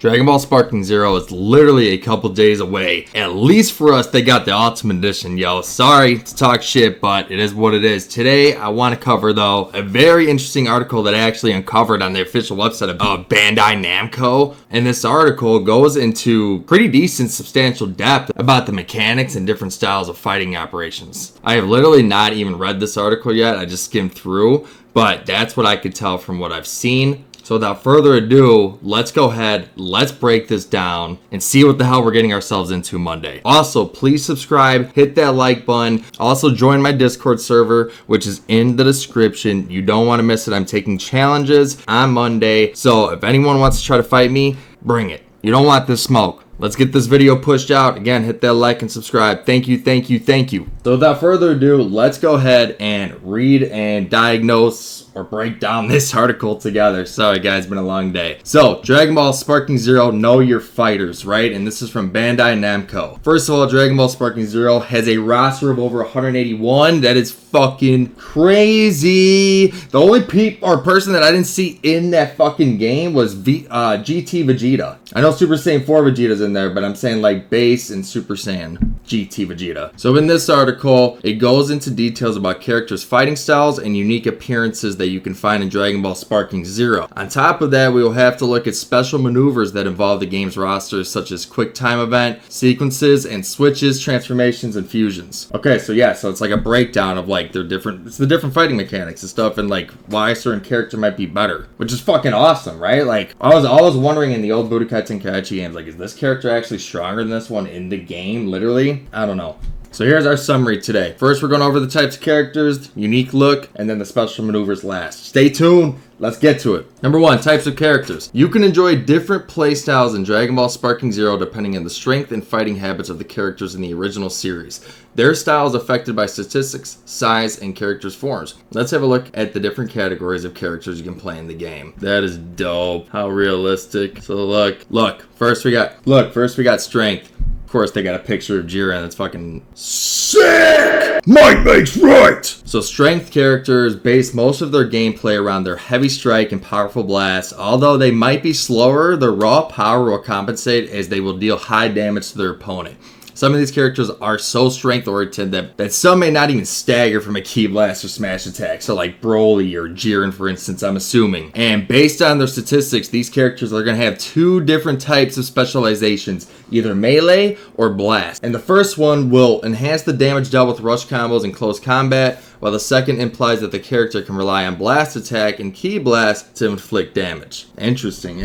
Dragon Ball Sparking Zero is literally a couple days away. At least for us, they got the Ultimate Edition, yo. Sorry to talk shit, but it is what it is. Today, I want to cover, though, a very interesting article that I actually uncovered on the official website of Bandai Namco. And this article goes into pretty decent, substantial depth about the mechanics and different styles of fighting operations. I have literally not even read this article yet. I just skimmed through, but that's what I could tell from what I've seen. So without further ado, let's go ahead, let's break this down and see what the hell we're getting ourselves into Monday. Also, please subscribe, hit that like button. Also, join my Discord server, which is in the description. You don't want to miss it. I'm taking challenges on Monday. So if anyone wants to try to fight me, bring it. You don't want this smoke. Let's get this video pushed out. Again, hit that like and subscribe. Thank you, thank you, thank you. So without further ado, let's go ahead and read and diagnose or break down this article together. Sorry guys, been a long day. So, Dragon Ball Sparking Zero, know your fighters, right? And this is from Bandai Namco. First of all, Dragon Ball Sparking Zero has a roster of over 181. That is fucking crazy. The only person that I didn't see in that fucking game was GT Vegeta. I know Super Saiyan 4 Vegeta's in there, but I'm saying like base and Super Saiyan GT Vegeta. So in this article, it goes into details about characters' fighting styles and unique appearances that you can find in Dragon Ball Sparking Zero. On top of that, we will have to look at special maneuvers that involve the game's roster, such as quick time event, sequences, and switches, transformations, and fusions. Okay, so yeah, so it's like a breakdown of like it's the different fighting mechanics and stuff, and like why a certain character might be better, which is fucking awesome, right? Like I was always wondering in the old Budokai Tenkaichi games, like is this character actually stronger than this one in the game, literally? I don't know. So here's our summary today. First, we're going over the types of characters, unique look, and then the special maneuvers last. Stay tuned. Let's get to it. Number 1, types of characters. You can enjoy different playstyles in Dragon Ball Sparking Zero depending on the strength and fighting habits of the characters in the original series. Their style is affected by statistics, size, and characters' forms. Let's have a look at the different categories of characters you can play in the game. That is dope. How realistic. So look. First we got strength. Of course, they got a picture of Jiren that's fucking sick! Might makes right! So strength characters base most of their gameplay around their heavy strike and powerful blast. Although they might be slower, their raw power will compensate as they will deal high damage to their opponent. Some of these characters are so strength-oriented that some may not even stagger from a key blast or smash attack. So like Broly or Jiren, for instance, I'm assuming. And based on their statistics, these characters are going to have 2 different types of specializations, either melee or blast. And the first one will enhance the damage dealt with rush combos in close combat, while the second implies that the character can rely on blast attack and ki blast to inflict damage. Interesting,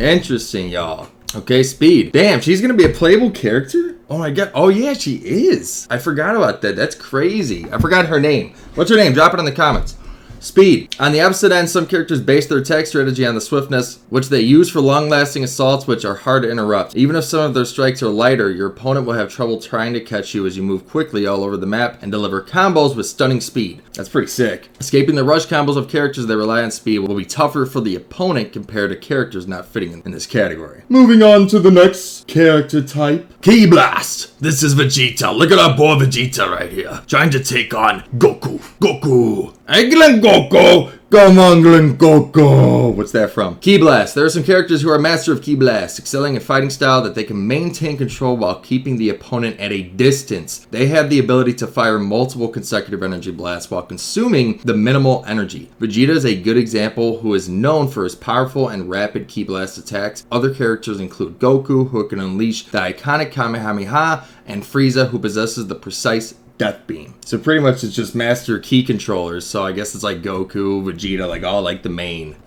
y'all. Okay, speed. Damn, she's going to be a playable character? Oh my god. Oh yeah, she is. I forgot about that. That's crazy. I forgot her name. What's her name? Drop it in the comments. Speed. On the opposite end, some characters base their attack strategy on the swiftness, which they use for long-lasting assaults which are hard to interrupt. Even if some of their strikes are lighter, your opponent will have trouble trying to catch you as you move quickly all over the map and deliver combos with stunning speed. That's pretty sick. Escaping the rush combos of characters that rely on speed will be tougher for the opponent compared to characters not fitting in this category. Moving on to the next character type. Ki Blast! This is Vegeta. Look at our boy Vegeta right here. Trying to take on Goku. Excellent Goku! Come on, Goku! What's that from? Ki Blast. There are some characters who are master of Ki Blast, excelling in fighting style that they can maintain control while keeping the opponent at a distance. They have the ability to fire multiple consecutive energy blasts while consuming the minimal energy. Vegeta is a good example who is known for his powerful and rapid Ki Blast attacks. Other characters include Goku, who can unleash the iconic Kamehameha, and Frieza, who possesses the precise Death Beam. So pretty much it's just master key controllers. So I guess it's like Goku, Vegeta, like all like the main.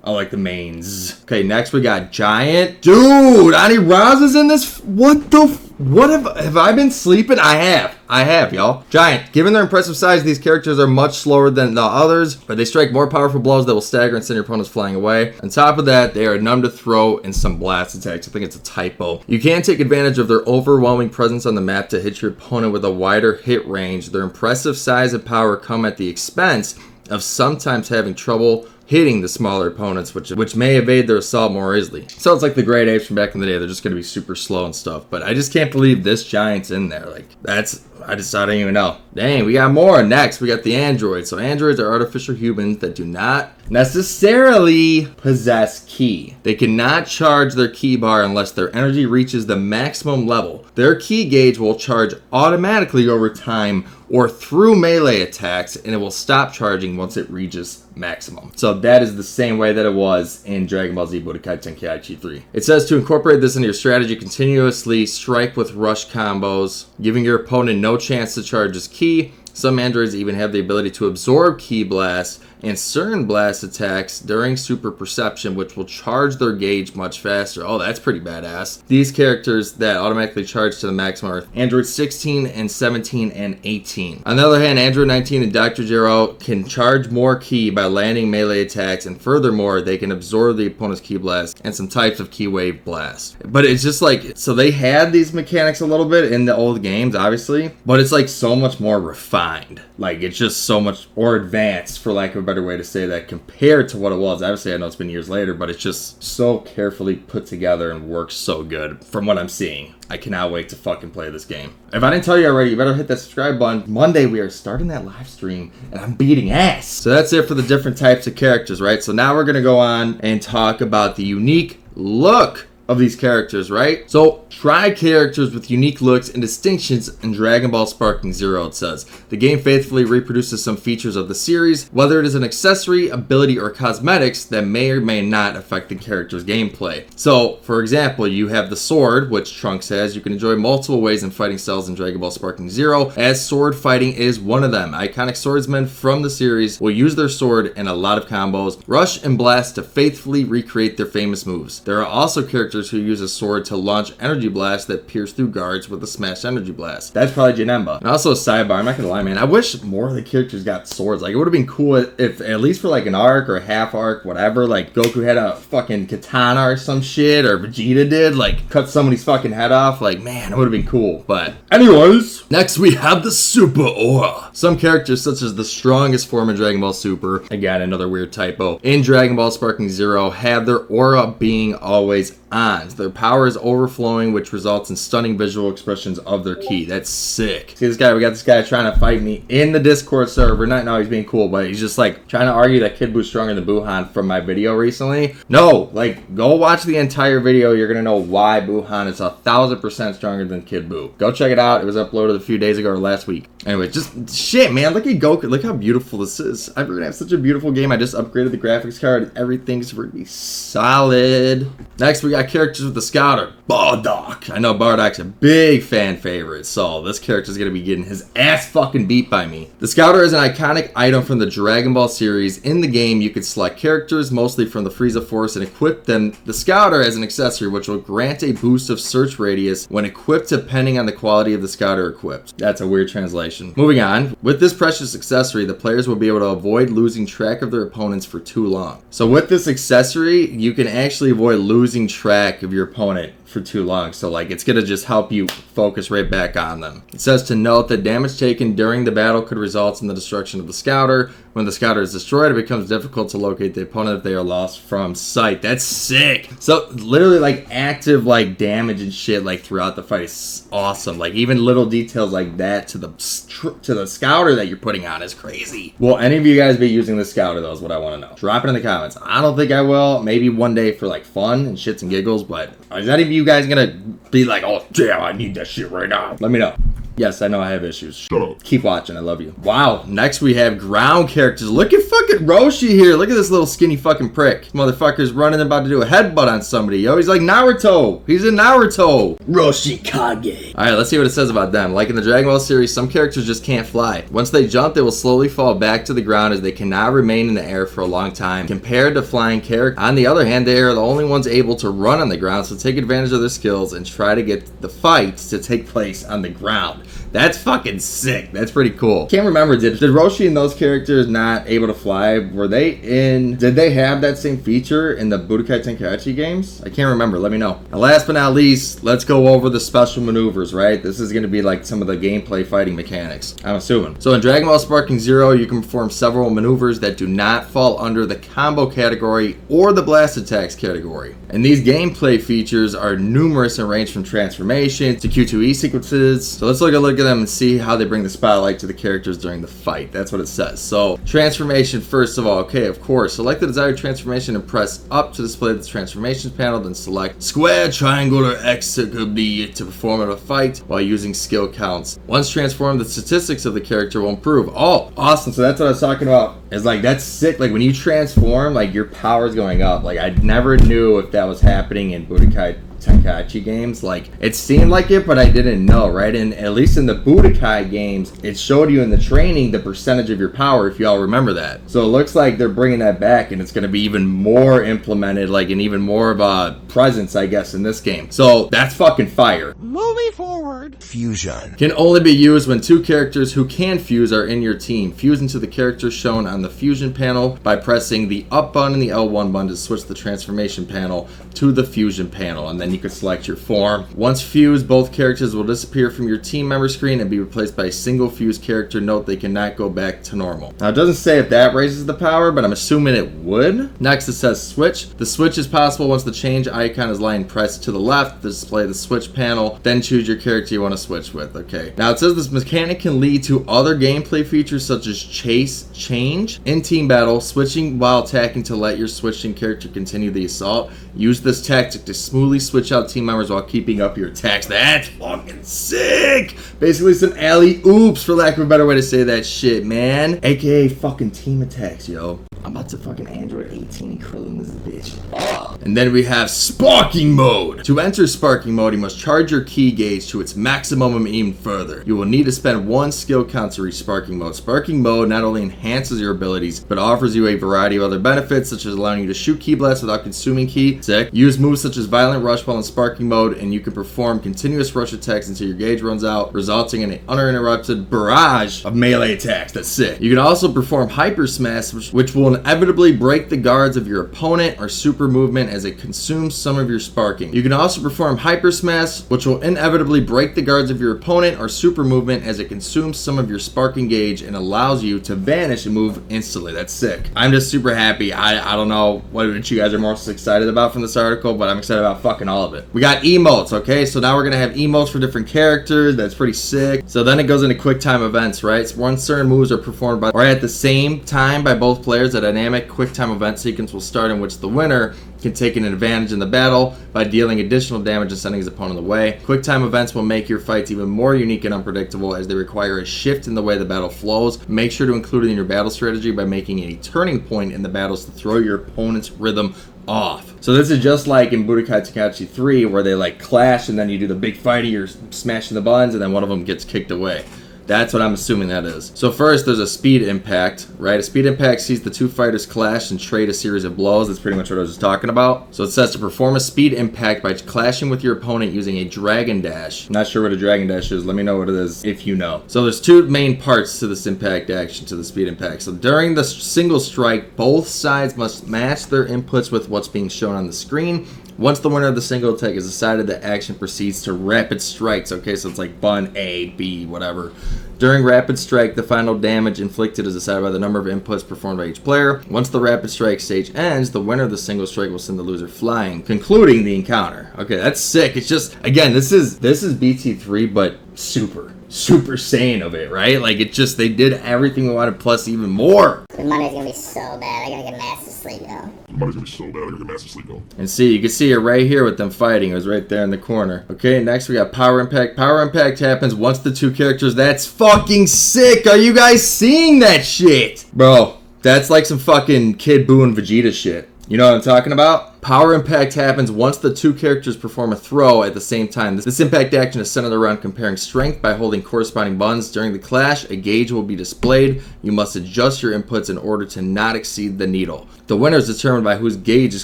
I like the mains. Okay, next we got Giant. Dude, Aniraza's in this? What have I been sleeping? I have, y'all. Giant. Given their impressive size, these characters are much slower than the others, but they strike more powerful blows that will stagger and send your opponents flying away. On top of that, they are numb to throw and some blast attacks. I think it's a typo. You can take advantage of their overwhelming presence on the map to hit your opponent with a wider hit range. Their impressive size and power come at the expense of sometimes having trouble hitting the smaller opponents, which may evade their assault more easily. So it's like the Great Apes from back in the day. They're just going to be super slow and stuff. But I just can't believe this Giant's in there. Like, that's I don't even know. Dang, we got more. Next, we got the androids. So androids are artificial humans that do not necessarily possess ki. They cannot charge their ki bar unless their energy reaches the maximum level. Their ki gauge will charge automatically over time or through melee attacks, and it will stop charging once it reaches maximum. So that is the same way that it was in Dragon Ball Z Budokai Tenkaichi 3. It says to incorporate this into your strategy, continuously strike with rush combos, giving your opponent no chance to charge his ki. Some androids even have the ability to absorb ki blasts and certain blast attacks during super perception, which will charge their gauge much faster. Oh, that's pretty badass. These characters that automatically charge to the maximum are Android 16 and 17 and 18. On the other hand, Android 19 and Dr. Gero can charge more ki by landing melee attacks, and furthermore, they can absorb the opponent's ki blast and some types of ki wave blast. But it's just like, so they had these mechanics a little bit in the old games, obviously, but it's like so much more refined. Like, it's just so much more advanced, for lack of a better way to say that, compared to what it was. Obviously, I know it's been years later, but it's just so carefully put together and works so good from what I'm seeing. I cannot wait to fucking play this game. If I didn't tell you already, you better hit that subscribe button. Monday, we are starting that live stream, and I'm beating ass. So that's it for the different types of characters, right? So now we're going to go on and talk about the unique look of these characters, right? So, try characters with unique looks and distinctions in Dragon Ball Sparking Zero, it says. The game faithfully reproduces some features of the series, whether it is an accessory, ability, or cosmetics that may or may not affect the character's gameplay. So, for example, you have the sword, which Trunks has. You can enjoy multiple ways in fighting styles in Dragon Ball Sparking Zero, as sword fighting is one of them. Iconic swordsmen from the series will use their sword in a lot of combos, rush and blast to faithfully recreate their famous moves. There are also characters who use a sword to launch energy blasts that pierce through guards with a smash energy blast. That's probably Janemba. And also a sidebar, I'm not gonna lie, man, I wish more of the characters got swords. Like, it would have been cool if, at least for like an arc or a half arc, whatever, like Goku had a fucking katana or some shit, or Vegeta did, like cut somebody's fucking head off. Like, man, it would have been cool. But anyways, next we have the Super Aura. Some characters, such as the strongest form in Dragon Ball Super, again, another weird typo, in Dragon Ball Sparking Zero, have their aura being always on. Their power is overflowing, which results in stunning visual expressions of their ki. That's sick. See this guy? We got this guy trying to fight me in the Discord server. Not now he's being cool, but he's just like trying to argue that Kid Boo's stronger than Buhan from my video recently. No, like, go watch the entire video. You're gonna know why Buhan is 1,000% stronger than Kid Buu. Go check it out. It was uploaded a few days ago or last week. Anyway, just shit, man. Look at Goku. Look how beautiful this is. I'm gonna have such a beautiful game. I just upgraded the graphics card. Everything's gonna be solid. Next, we got characters with the Scouter. Bardock. I know Bardock's a big fan favorite, so this character's gonna be getting his ass fucking beat by me. The Scouter is an iconic item from the Dragon Ball series. In the game, you can select characters, mostly from the Frieza Force, and equip them. The Scouter as an accessory, which will grant a boost of search radius when equipped, depending on the quality of the Scouter equipped. That's a weird translation. Moving on. With this precious accessory, the players will be able to avoid losing track of their opponents for too long. So with this accessory, you can actually avoid losing track of your opponent for too long. So like, it's gonna just help you focus right back on them. It says to note that damage taken during the battle could result in the destruction of the Scouter. When the Scouter is destroyed, it becomes difficult to locate the opponent if they are lost from sight. That's sick. So literally like active like damage and shit like throughout the fight is awesome. Like even little details like that to the Scouter that you're putting on is crazy. Will any of you guys be using the Scouter though, is what I want to know. Drop it in the comments. I don't think I will. Maybe one day for like fun and shits and giggles, but is any of you guys gonna be like, oh damn, I need that shit right now? Let me know. Yes, I know I have issues. Shut up. Keep watching. I love you. Wow. Next we have ground characters. Look at fucking Roshi here. Look at this little skinny fucking prick. This motherfucker's running about to do a headbutt on somebody. Yo, he's like Naruto. He's in Naruto. Roshi Kage. Alright, let's see what it says about them. Like in the Dragon Ball series, some characters just can't fly. Once they jump, they will slowly fall back to the ground as they cannot remain in the air for a long time. Compared to flying characters, on the other hand, they are the only ones able to run on the ground, so take advantage of their skills and try to get the fights to take place on the ground. That's fucking sick. That's pretty cool. Can't remember, did Roshi and those characters not able to fly? Did they have that same feature in the Budokai Tenkaichi games? I can't remember. Let me know. And last but not least, let's go over the special maneuvers, right? This is going to be like some of the gameplay fighting mechanics, I'm assuming. So in Dragon Ball Sparking Zero, you can perform several maneuvers that do not fall under the combo category or the blast attacks category. And these gameplay features are numerous and range from transformation to Q2E sequences. So let's look at at them and see how they bring the spotlight to the characters during the fight. That's what it says. So, transformation first of all. Okay, of course. Select the desired transformation and press up to display the transformations panel. Then select square, triangle, or X to perform in a fight while using skill counts. Once transformed, the statistics of the character will improve. Oh, awesome. So that's what I was talking about. It's like, that's sick. Like, when you transform, like, your power's going up. Like, I never knew if that was happening in Budokai Tenkaichi games. Like, it seemed like it, but I didn't know, right? And at least in the Budokai games, it showed you in the training the percentage of your power, if y'all remember that. So it looks like they're bringing that back, and it's going to be even more implemented, like, and even more of a presence, I guess, in this game. So that's fucking fire. Moving forward. Fusion can only be used when two characters who can fuse are in your team. Fuse into the character shown on the fusion panel by pressing the up button and the L1 button to switch the transformation panel to the fusion panel, and then you can select your form. Once fused, both characters will disappear from your team member screen and be replaced by a single fused character. Note they cannot go back to normal. Now, it doesn't say if that raises the power, but I'm assuming it would. Next, it says switch. The switch is possible once the change icon is lying pressed to the left to display the switch panel. Then choose your character you want to switch with. Okay. Now, it says this mechanic can lead to other gameplay features such as chase change in team battle, switching while attacking to let your switching character continue the assault. Use this tactic to smoothly switch out team members while keeping up your attacks. That's fucking sick. Basically some alley-oops, for lack of a better way to say that shit, man. AKA fucking team attacks, yo. I'm about to fucking Android 18 Krillin this bitch. Oh. And then we have sparking mode. To enter sparking mode, you must charge your ki gauge to its maximum and even further. You will need to spend one skill count to reach sparking mode. Sparking mode not only enhances your abilities, but offers you a variety of other benefits, such as allowing you to shoot ki blasts without consuming ki. Sick. Use moves such as violent rush while in sparking mode, and you can perform continuous rush attacks until your gauge runs out, resulting in an uninterrupted barrage of melee attacks. That's sick. You can also perform hyper smash, which will inevitably break the guards of your opponent, or super movement as it consumes some of your sparking. You can also perform hyper smash, which will inevitably break the guards of your opponent, or super movement as it consumes some of your sparking gauge and allows you to vanish and move instantly. That's sick. I'm just super happy. I don't know what you guys are most excited about from this article, but I'm excited about fucking all of it. We got emotes, okay? So now we're gonna have emotes for different characters. That's pretty sick. So then it goes into quick time events, right? So once certain moves are performed by or at the same time by both players, a dynamic quick time event sequence will start in which the winner can take an advantage in the battle by dealing additional damage and sending his opponent away. Quick time events will make your fights even more unique and unpredictable as they require a shift in the way the battle flows. Make sure to include it in your battle strategy by making a turning point in the battles to throw your opponent's rhythm off. So this is just like in Budokai Tenkaichi 3 where they like clash and then you do the big fighty, you're smashing the buttons and then one of them gets kicked away. That's what I'm assuming that is. So first, there's a speed impact, right? A speed impact sees the two fighters clash and trade a series of blows. That's pretty much what I was just talking about. So it says to perform a speed impact by clashing with your opponent using a dragon dash. Not sure what a dragon dash is. Let me know what it is if you know. So there's two main parts to this impact action, to the speed impact. So during the single strike, both sides must match their inputs with what's being shown on the screen. Once the winner of the single attack is decided, the action proceeds to rapid strikes. Okay, so it's like button A, B, whatever. During rapid strike, the final damage inflicted is decided by the number of inputs performed by each player. Once the rapid strike stage ends, the winner of the single strike will send the loser flying, concluding the encounter. Okay, that's sick. It's just, again, this is BT3, but super Saiyan of it, right? Like, it just, they did everything we wanted plus even more. The money's gonna be so bad, I gotta get master sleep, yo. The money's gonna be so bad, I gotta get master sleep, yo. And see, you can see it right here with them fighting. It was right there in the corner. Okay, next we got Power Impact. Power Impact happens once the two characters. That's fucking sick. Are you guys seeing that shit? Bro, that's like some fucking Kid Buu and Vegeta shit. You know what I'm talking about? Power impact happens once the two characters perform a throw at the same time. This impact action is centered around comparing strength by holding corresponding buttons. During the clash, a gauge will be displayed. You must adjust your inputs in order to not exceed the needle. The winner is determined by whose gauge is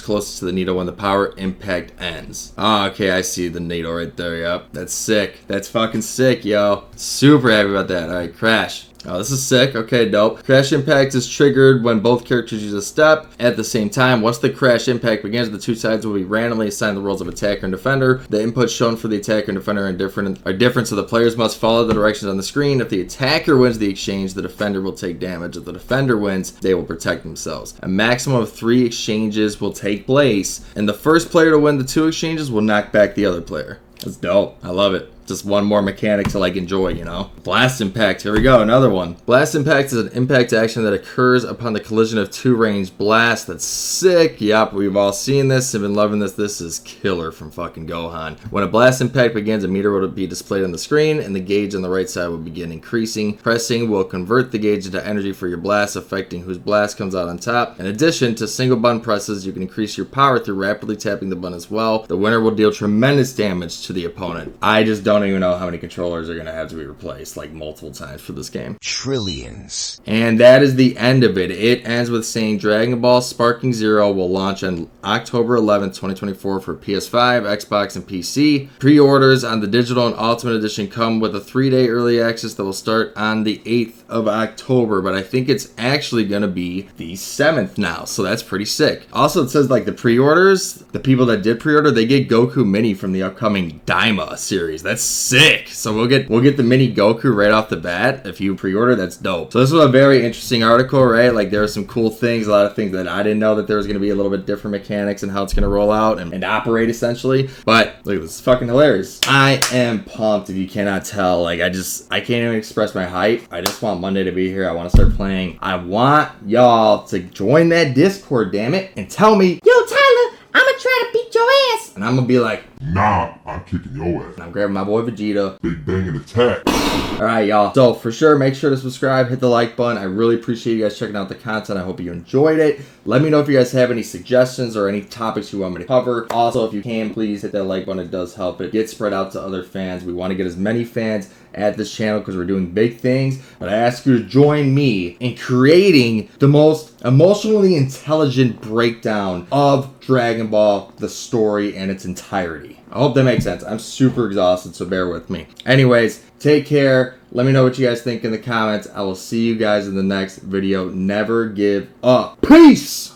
closest to the needle when the power impact ends. Ah, okay, I see the needle right there, yep. That's sick. That's fucking sick, yo. Super happy about that. Alright, crash. Oh, this is sick. Okay, dope. Crash impact is triggered when both characters use a step at the same time. Once the crash impact begins, the two sides will be randomly assigned the roles of attacker and defender. The inputs shown for the attacker and defender are different, so the players must follow the directions on the screen. If the attacker wins the exchange, the defender will take damage. If the defender wins, they will protect themselves. A maximum of 3 exchanges will take place, and the first player to win the 2 exchanges will knock back the other player. That's dope. I love it. just one more mechanic to like enjoy, you know. Blast Impact, here we go, another one. Blast Impact is an impact action that occurs upon the collision of two ranged blasts. That's sick. Yup, we've all seen this. I've been loving this. This is killer from fucking Gohan. When a blast impact begins, a meter will be displayed on the screen, and the gauge on the right side will begin increasing. Pressing will convert the gauge into energy for your blast, affecting whose blast comes out on top. In addition to single button presses, you can increase your power through rapidly tapping the button as well. The winner will deal tremendous damage to the opponent. I just don't even know how many controllers are going to have to be replaced, like multiple times for this game. Trillions. And that is the end of it. It ends with saying Dragon Ball Sparking Zero will launch on October 11th, 2024 for PS5, Xbox, and PC. Pre-orders on the digital and Ultimate Edition come with a 3-day early access that will start on the 8th of October, but I think it's actually going to be the 7th now, so that's pretty sick. Also, it says like the pre-orders, the people that did pre-order, they get Goku Mini from the upcoming Daima series. That's sick. So we'll get the mini Goku right off the bat. If you pre-order, that's dope. So this was a very interesting article, right? Like there are some cool things, a lot of things that I didn't know that there was going to be a little bit different mechanics and how it's going to roll out and operate essentially. But look, this is fucking hilarious. I am pumped if you cannot tell. Like I can't even express my hype. I just want Monday to be here. I want to start playing. I want y'all to join that Discord, damn it, and tell me, yo Tyler, I'ma try to beat your ass. And I'm gonna be like, Nah, I'm kicking your ass. and I'm grabbing my boy Vegeta. Big bang and attack. Alright, y'all. So, for sure, make sure to subscribe, hit the like button. I really appreciate you guys checking out the content. I hope you enjoyed it. Let me know if you guys have any suggestions or any topics you want me to cover. Also, if you can, please hit that like button. It does help it get spread out to other fans. We want to get as many fans at this channel because we're doing big things. But I ask you to join me in creating the most emotionally intelligent breakdown of Dragon Ball, the story, and its entirety. I hope that makes sense. I'm super exhausted, so bear with me. Anyways, take care. Let me know what you guys think in the comments. I will see you guys in the next video. Never give up. Peace!